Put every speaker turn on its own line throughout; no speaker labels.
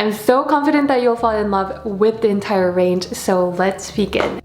I'm so confident that you'll fall in love with the entire range, so let's begin.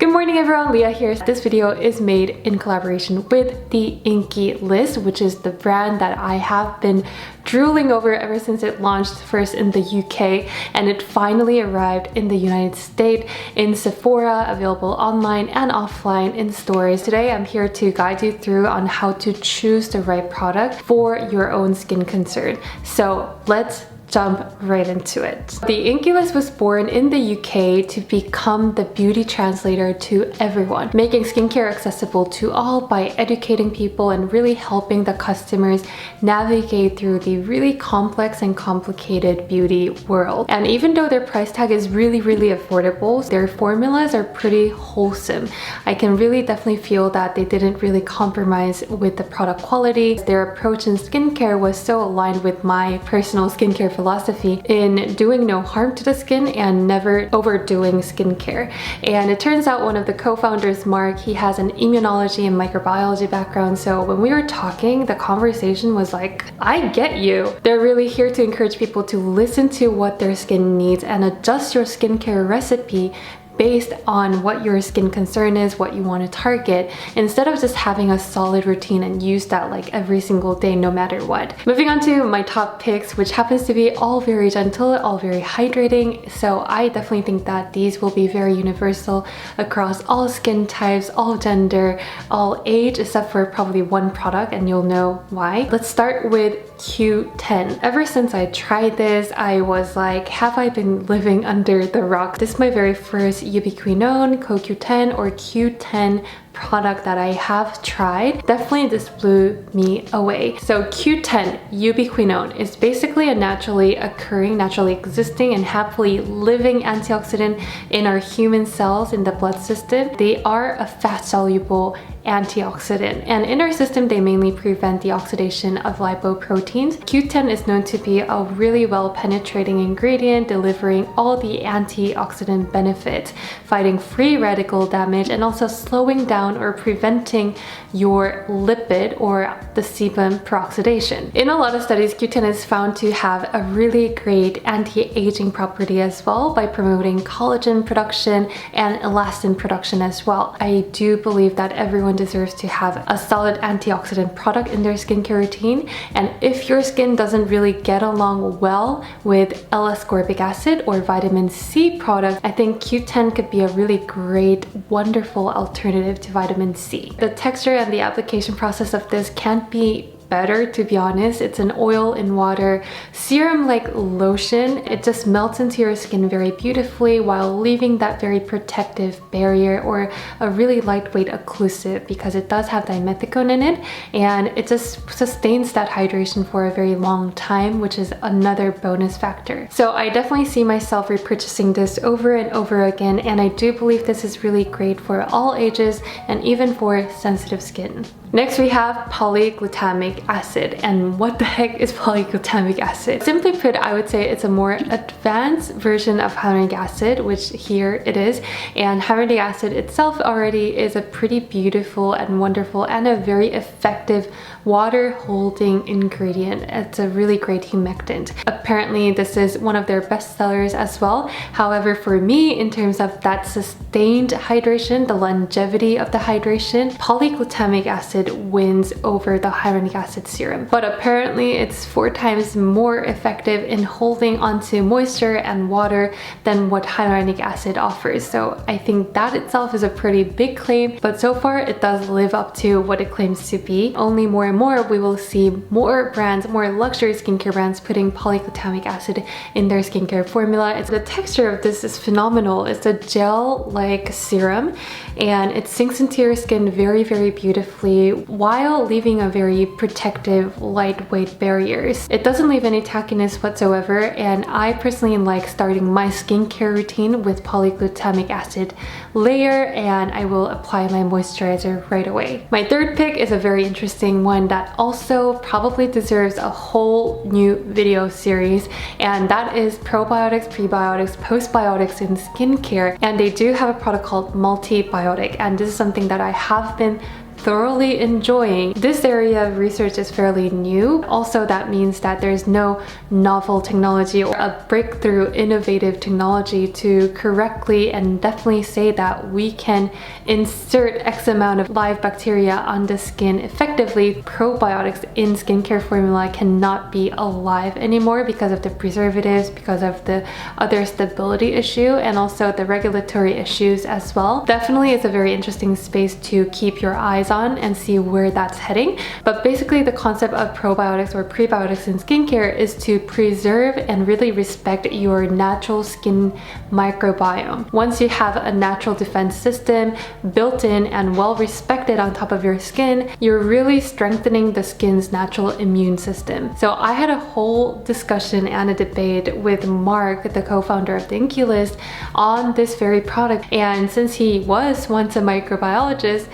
Good morning everyone, Leah here. This video is made in collaboration with the Inkey list, which is the brand that I have been drooling over ever since it launched first in the UK and it finally arrived in the United States in Sephora, available online and offline in stores. Today I'm here to guide you through on how to choose the right product for your own skin concern. So let's jump right into it. The Inkey list was born in the UK to become the beauty translator to everyone, making skincare accessible to all by educating people and really helping the customers navigate through the really complex and complicated beauty world. And even though their price tag is really affordable, their formulas are pretty wholesome. I can really definitely feel that they didn't really compromise with the product quality. Their approach in skincare was so aligned with my personal skincare philosophy in doing no harm to the skin and never overdoing skincare. And it turns out one of the co-founders, Mark, he has an immunology and microbiology background, so when we were talking, the conversation was like, I get you. They're really here to encourage people to listen to what their skin needs and adjust your skincare recipe based on what your skin concern is, what you want to target, instead of just having a solid routine and use that like every single day no matter what. Moving on to my top picks, which happens to be all very gentle, all very hydrating, so I definitely think that these will be very universal across all skin types, all gender, all age, except for probably one product, and you'll know why. Let's start with Q10. Ever since I tried this, I was like, have I been living under the rock? This is my very first ubiquinone, CoQ10 or Q10 product that I have tried. Definitely this blew me away. So Q10 ubiquinone is basically a naturally occurring, naturally existing and happily living antioxidant in our human cells in the blood system. They are a fat-soluble antioxidant, and in our system they mainly prevent the oxidation of lipoproteins. Q10 is known to be a really well penetrating ingredient, delivering all the antioxidant benefits, fighting free radical damage and also slowing down or preventing your lipid or the sebum peroxidation. In a lot of studies, Q10 is found to have a really great anti-aging property as well by promoting collagen production and elastin production as well. I do believe that everyone deserves to have a solid antioxidant product in their skincare routine, and if your skin doesn't really get along well with L-ascorbic acid or vitamin C products, I think Q10 could be a really great, wonderful alternative to vitamin C. The texture and the application process of this can't be better, to be honest. It's an oil in water serum like lotion. It just melts into your skin very beautifully while leaving that very protective barrier or a really lightweight occlusive, because it does have dimethicone in it and it just sustains that hydration for a very long time, which is another bonus factor. So I definitely see myself repurchasing this over and over again, and I do believe this is really great for all ages and even for sensitive skin. Next we have polyglutamic acid. And what the heck is polyglutamic acid? Simply put, I would say it's a more advanced version of hyaluronic acid, which here it is. And hyaluronic acid itself already is a pretty beautiful and wonderful and a very effective water holding ingredient. It's a really great humectant. Apparently this is one of their best sellers as well. However, for me, in terms of that sustained hydration, the longevity of the hydration, polyglutamic acid wins over the hyaluronic acid serum. But apparently it's 4 times more effective in holding onto moisture and water than what hyaluronic acid offers. So I think that itself is a pretty big claim, but so far it does live up to what it claims to be. Only more and more we will see more brands, more luxury skincare brands putting polyglutamic acid in their skincare formula. The texture of this is phenomenal. It's a gel-like serum and it sinks into your skin very beautifully while leaving a very protective, lightweight barriers. It doesn't leave any tackiness whatsoever, and I personally like starting my skincare routine with polyglutamic acid layer, and I will apply my moisturizer right away. My third pick is a very interesting one that also probably deserves a whole new video series, and that is probiotics, prebiotics, postbiotics in skincare. And they do have a product called Multibiotic, and this is something that I have been thoroughly enjoying. This area of research is fairly new. Also, that means that there's no novel technology or a breakthrough innovative technology to correctly and definitely say that we can insert X amount of live bacteria on the skin effectively. Probiotics in skincare formula cannot be alive anymore because of the preservatives, because of the other stability issue, and also the regulatory issues as well. Definitely it's a very interesting space to keep your eyes on and see where that's heading. But basically the concept of probiotics or prebiotics in skincare is to preserve and really respect your natural skin microbiome. Once you have a natural defense system built in and well respected on top of your skin, you're really strengthening the skin's natural immune system. So I had a whole discussion and a debate with Mark, the co-founder of the Inkey list, on this very product, and since he was once a microbiologist,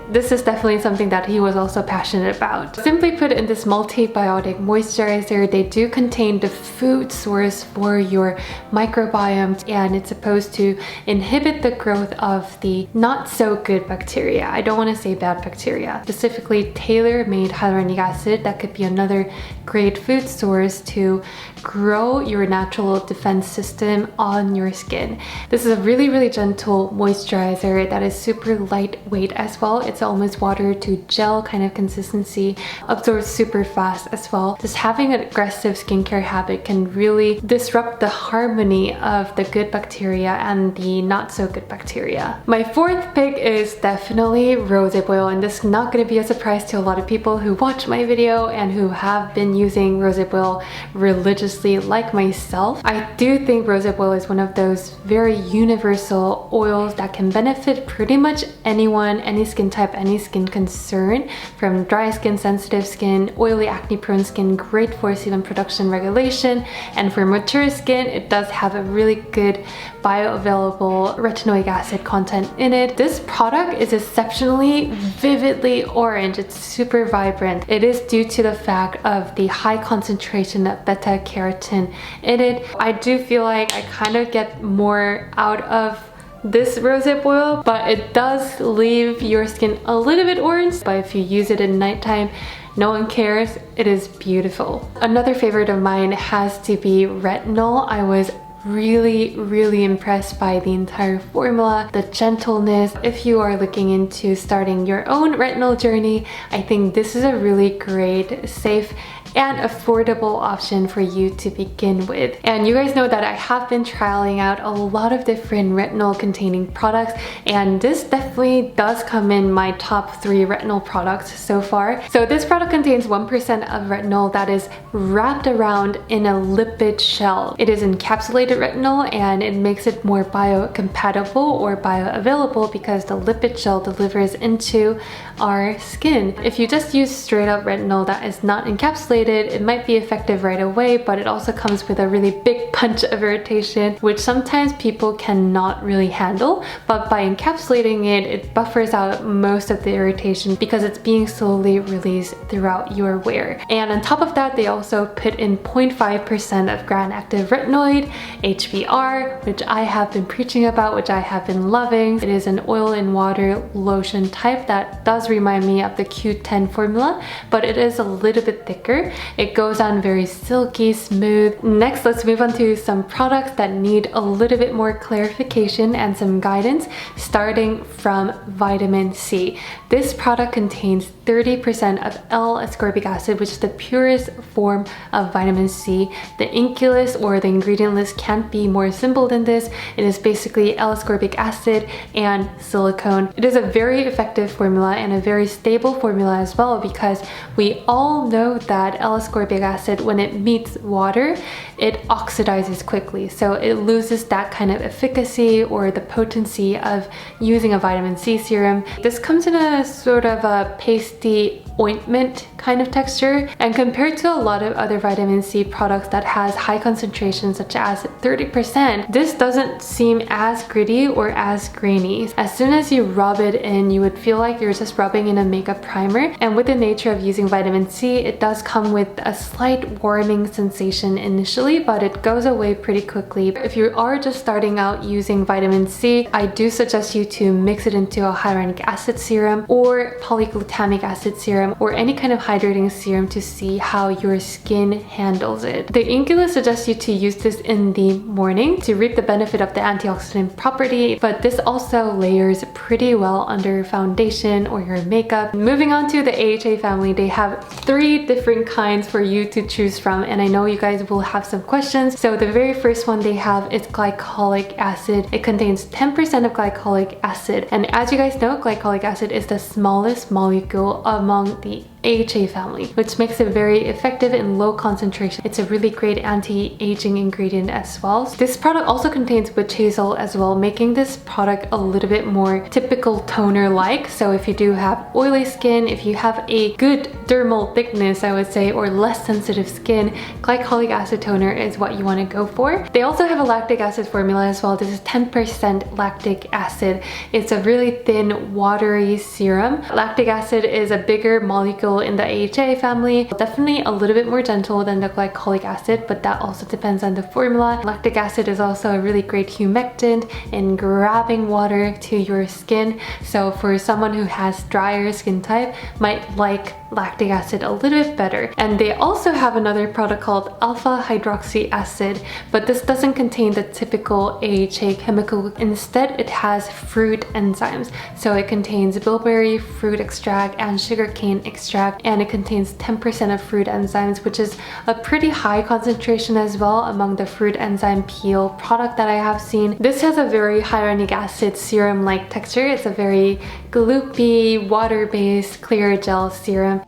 this is definitely something that he was also passionate about. Simply put, in this multi-biotic moisturizer, they do contain the food source for your microbiome, and it's supposed to inhibit the growth of the not so good bacteria. I don't want to say bad bacteria, specifically tailor-made hyaluronic acid. That could be another great food source to grow your natural defense system on your skin. This is a really gentle moisturizer that is super lightweight as well. It's almost water to gel kind of consistency, absorbs super fast as well. Just having an aggressive skincare habit can really disrupt the harmony of the good bacteria and the not so good bacteria. My fourth pick is definitely rosehip oil, and this is not going to be a surprise to a lot of people who watch my video and who have been using rosehip oil religiously like myself. I do think rosehip oil is one of those very universal oils that can benefit pretty much anyone, any skin type, any skin concern, from dry skin, sensitive skin, oily acne prone skin, great for sebum production regulation, and for mature skin it does have a really good bioavailable retinoic acid content in it. This product is exceptionally vividly orange. It's super vibrant. It is due to the fact of the high concentration of beta carotene in it. I do feel like I kind of get more out of this rosehip oil, but it does leave your skin a little bit orange. But if you use it at nighttime, no one cares. It is beautiful. Another favorite of mine has to be retinol. I was really impressed by the entire formula, the gentleness. If you are looking into starting your own retinol journey, I think this is a really great, safe, and affordable option for you to begin with. And you guys know that I have been trialing out a lot of different retinol containing products, and this definitely does come in my top 3 retinol products so far. So this product contains 1% of retinol that is wrapped around in a lipid shell. It is encapsulated retinol, and it makes it more biocompatible or bioavailable because the lipid shell delivers into our skin. If you just use straight up retinol that is not encapsulated, it might be effective right away, but it also comes with a really big punch of irritation, which sometimes people cannot really handle. But by encapsulating it, it buffers out most of the irritation because it's being slowly released throughout your wear. And on top of that, they also put in 0.5% of gram-active retinoid, HBr, which I have been preaching about, which I have been loving. It is an oil in water lotion type that does remind me of the Q10 formula, but it is a little bit thicker. It goes on very silky smooth. Next, let's move on to some products that need a little bit more clarification and some guidance, starting from vitamin C. This product contains 30% of L-ascorbic acid, which is the purest form of vitamin C. The Inkey list or the ingredient list can't be more simple than this. It is basically L-ascorbic acid and silicone. It is a very effective formula and a very stable formula as well, because we all know that L-ascorbic acid, when it meets water, it oxidizes quickly. So it loses that kind of efficacy or the potency of using a vitamin C serum. This comes in a sort of a pasty ointment kind of texture, and compared to a lot of other vitamin C products that has high concentrations such as 30%, this doesn't seem as gritty or as grainy. As soon as you rub it in, you would feel like you're just rubbing in a makeup primer. And with the nature of using vitamin C, it does come with a slight warming sensation initially, but it goes away pretty quickly. If you are just starting out using vitamin C, I do suggest you to mix it into a hyaluronic acid serum or polyglutamic acid serum or any kind of hydrating serum to see how your skin handles it. The Inkey list suggests you to use this in the morning to reap the benefit of the antioxidant property, but this also layers pretty well under foundation or your makeup. Moving on to the AHA family, they have 3 different kinds for you to choose from, and I know you guys will have some questions. So the very first one they have is glycolic acid. It contains 10% of glycolic acid, and as you guys know, glycolic acid is the smallest molecule among the AHA family, which makes it very effective in low concentration. It's a really great anti-aging ingredient as well. So this product also contains witch hazel as well, making this product a little bit more typical toner-like. So if you do have oily skin, if you have a good dermal thickness, I would say, or less sensitive skin, glycolic acid toner is what you want to go for. They also have a lactic acid formula as well. This is 10% lactic acid. It's a really thin, watery serum. Lactic acid is a bigger molecule in the AHA family, definitely a little bit more gentle than the glycolic acid, but that also depends on the formula. Lactic acid is also a really great humectant in grabbing water to your skin, so for someone who has drier skin type might like lactic acid a little bit better. And they also have another product called alpha hydroxy acid, but this doesn't contain the typical AHA chemical. Instead, it has fruit enzymes, so it contains bilberry fruit extract and sugarcane extract, and it contains 10% of fruit enzymes, which is a pretty high concentration as well among the fruit enzyme peel product that I have seen. This has a very hyaluronic acid serum-like texture. It's a very gloopy, water-based clear gel serum.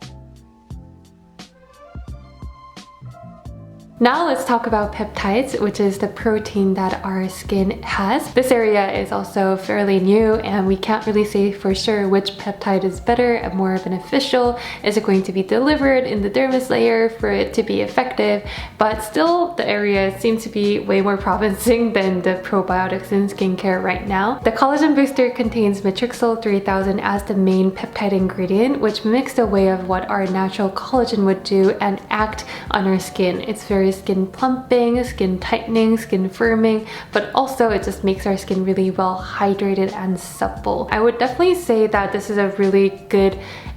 Now let's talk about peptides, which is the protein that our skin has. This area is also fairly new, and we can't really say for sure which peptide is better and more beneficial. Is it going to be delivered in the dermis layer for it to be effective? But still, the area seems to be way more promising than the probiotics in skincare right now. The collagen booster contains matrixyl 3000 as the main peptide ingredient, which mimics the way of what our natural collagen would do and act on our skin. It's very skin plumping, skin tightening, skin firming, but also it just makes our skin really well hydrated and supple. I would definitely say that this is a really good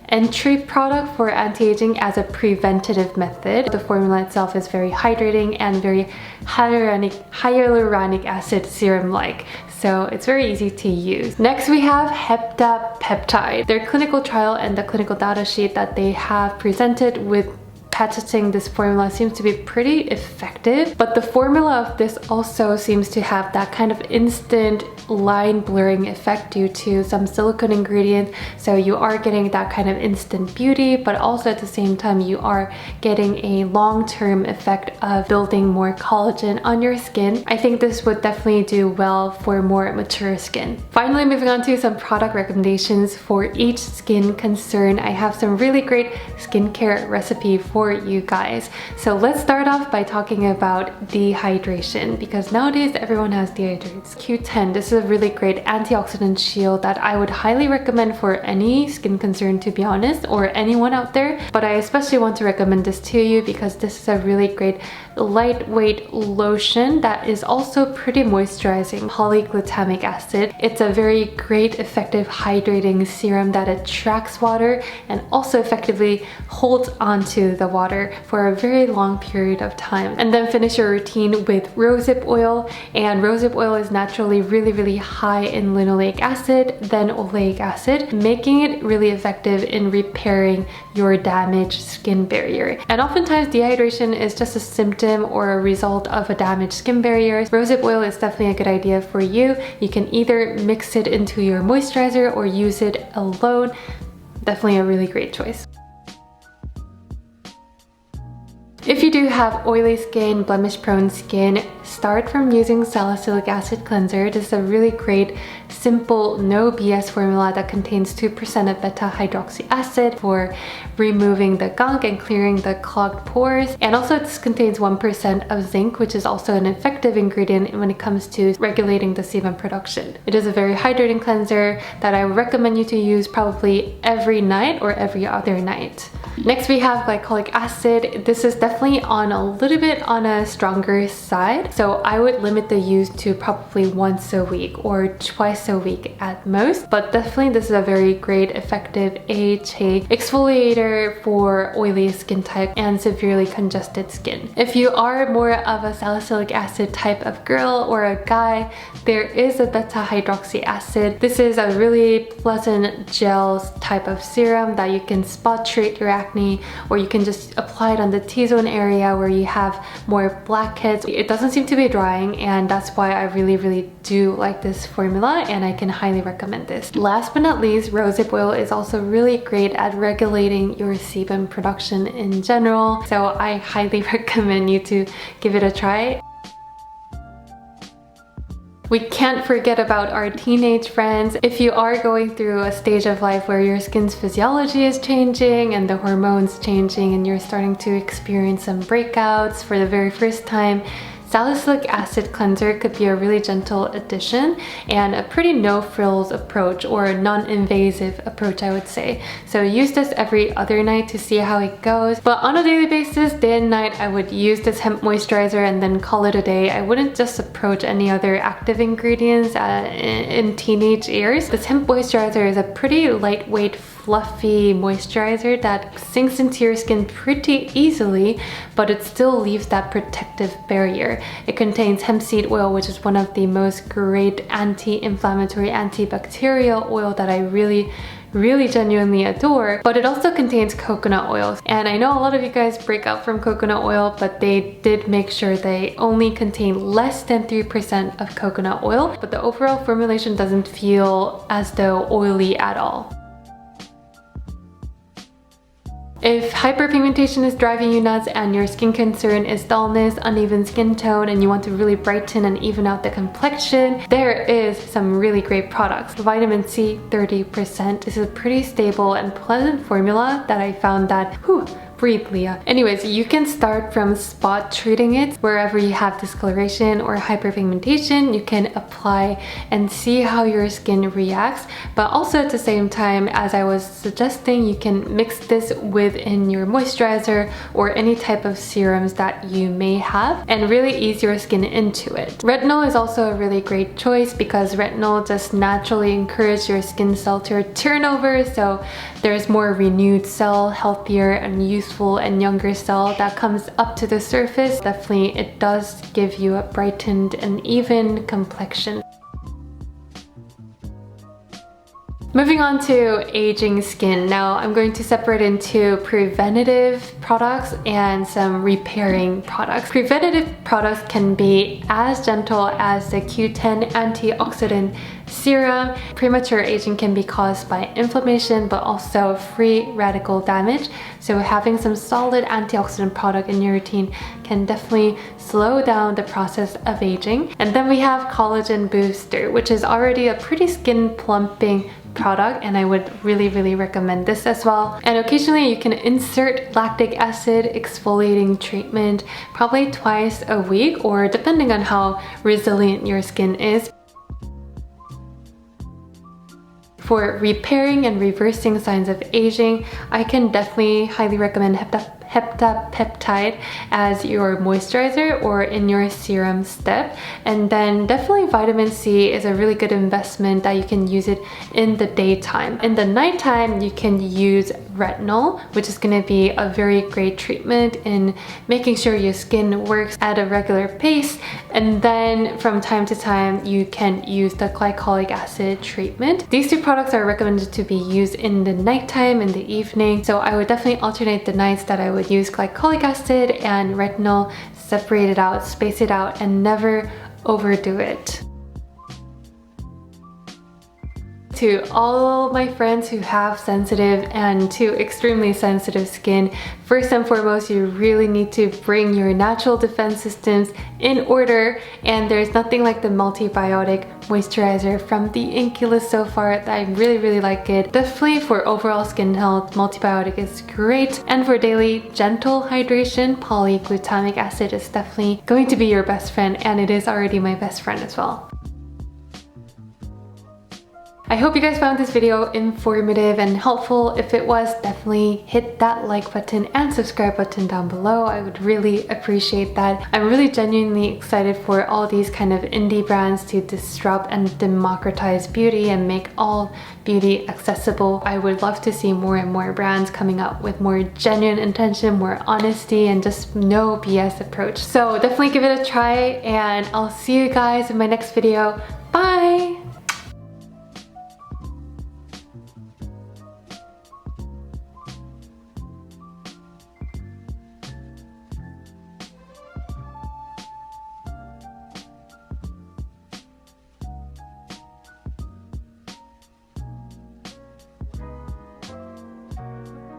entry product for anti-aging as a preventative method. The formula itself is very hydrating and very hyaluronic acid serum-like, so it's very easy to use. Next we have heptapeptide. Their clinical trial and the clinical data sheet that they have presented with patenting this formula seems to be pretty effective, but the formula of this also seems to have that kind of instant line blurring effect due to some silicone ingredients. So you are getting that kind of instant beauty, but also at the same time you are getting a long-term effect of building more collagen on your skin. I think this would definitely do well for more mature skin. Finally, moving on to some product recommendations for each skin concern. I have some really great skincare recipe for you guys. So let's start off by talking about dehydration, because nowadays everyone has dehydration. It's Q10. This is a really great antioxidant shield that I would highly recommend for any skin concern, to be honest, or anyone out there. But I especially want to recommend this to you because this is a really great lightweight lotion that is also pretty moisturizing. Polyglutamic acid. It's a very great effective hydrating serum that attracts water and also effectively holds onto the water for a very long period of time. And then finish your routine with rosehip oil, and rosehip oil is naturally really high in linoleic acid, then oleic acid, making it really effective in repairing your damaged skin barrier. And oftentimes dehydration is just a symptom or a result of a damaged skin barrier. Rosehip oil is definitely a good idea for you. You can either mix it into your moisturizer or use it alone. Definitely a really great choice. If you do have oily skin, blemish prone skin, start from using salicylic acid cleanser. This is a really great simple, no BS formula that contains 2% of beta-hydroxy acid for removing the gunk and clearing the clogged pores. And also this contains 1% of zinc, which is also an effective ingredient when it comes to regulating the sebum production. It is a very hydrating cleanser that I would recommend you to use probably every night or every other night. Next we have glycolic acid. This is definitely on a little bit on a stronger side, so I would limit the use to probably once a week or twice a week at most, but definitely this is a very great effective AHA exfoliator for oily skin type and severely congested skin. If you are more of a salicylic acid type of girl or a guy, there is a beta-hydroxy acid. This is a really pleasant gel type of serum that you can spot treat your acne, or you can just apply it on the T-zone area where you have more blackheads. It doesn't seem to be drying, and that's why I really do like this formula, and I can highly recommend this. Last but not least, rosehip oil is also really great at regulating your sebum production in general, so I highly recommend you to give it a try. We can't forget about our teenage friends. If you are going through a stage of life where your skin's physiology is changing and the hormones changing and you're starting to experience some breakouts for the very first time, salicylic acid cleanser could be a really gentle addition and a pretty no-frills approach, or a non-invasive approach, I would say. So use this every other night to see how it goes. But on a daily basis, day and night, I would use this hemp moisturizer and then call it a day. I wouldn't just approach any other active ingredients in teenage years. This hemp moisturizer is a pretty lightweight, fluffy moisturizer that sinks into your skin pretty easily, but it still leaves that protective barrier. It contains hemp seed oil, which is one of the most great anti-inflammatory, antibacterial oil that I really genuinely adore, but it also contains coconut oil. And I know a lot of you guys break out from coconut oil, but they did make sure they only contain less than 3% of coconut oil, but the overall formulation doesn't feel as though oily at all. If hyperpigmentation is driving you nuts and your skin concern is dullness, uneven skin tone, and you want to really brighten and even out the complexion, there is some really great products. Vitamin C, 30%. This is a pretty stable and pleasant formula that I found that, breathe, Leah. Anyways, you can start from spot treating it wherever you have discoloration or hyperpigmentation. You can apply and see how your skin reacts, but also at the same time, as I was suggesting, you can mix this within your moisturizer or any type of serums that you may have and really ease your skin into it. Retinol is also a really great choice because retinol just naturally encourages your skin cell to turnover, so there's more renewed cell, healthier and useful and younger cell that comes up to the surface. Definitely it does give you a brightened and even complexion. Moving on to aging skin. Now I'm going to separate into preventative products and some repairing products. Preventative products can be as gentle as the Q10 antioxidant serum. Premature aging can be caused by inflammation but also free radical damage. So having some solid antioxidant product in your routine can definitely slow down the process of aging. And then we have collagen booster, which is already a pretty skin plumping product, and I would really recommend this as well. And occasionally you can insert lactic acid exfoliating treatment probably twice a week, or depending on how resilient your skin is. For repairing and reversing signs of aging, I can definitely highly recommend heptapeptide as your moisturizer or in your serum step. And then definitely vitamin C is a really good investment that you can use it in the daytime. In the nighttime, you can use retinol, which is going to be a very great treatment in making sure your skin works at a regular pace. And then from time to time, you can use the glycolic acid treatment. These two products are recommended to be used in the nighttime, in the evening. So I would definitely alternate the nights that I would use glycolic acid and retinol, separate it out, space it out, and never overdo it. to all my friends who have sensitive and to extremely sensitive skin. First and foremost, you really need to bring your natural defense systems in order, and there's nothing like the multibiotic moisturizer from the Inkey list so far. I really like it. Definitely for overall skin health, multibiotic is great, and for daily gentle hydration, polyglutamic acid is definitely going to be your best friend, and it is already my best friend as well. I hope you guys found this video informative and helpful. If it was, definitely hit that like button and subscribe button down below. I would really appreciate that. I'm really genuinely excited for all these kind of indie brands to disrupt and democratize beauty and make all beauty accessible. I would love to see more and more brands coming up with more genuine intention, more honesty, and just no BS approach. So definitely give it a try, and I'll see you guys in my next video. Bye!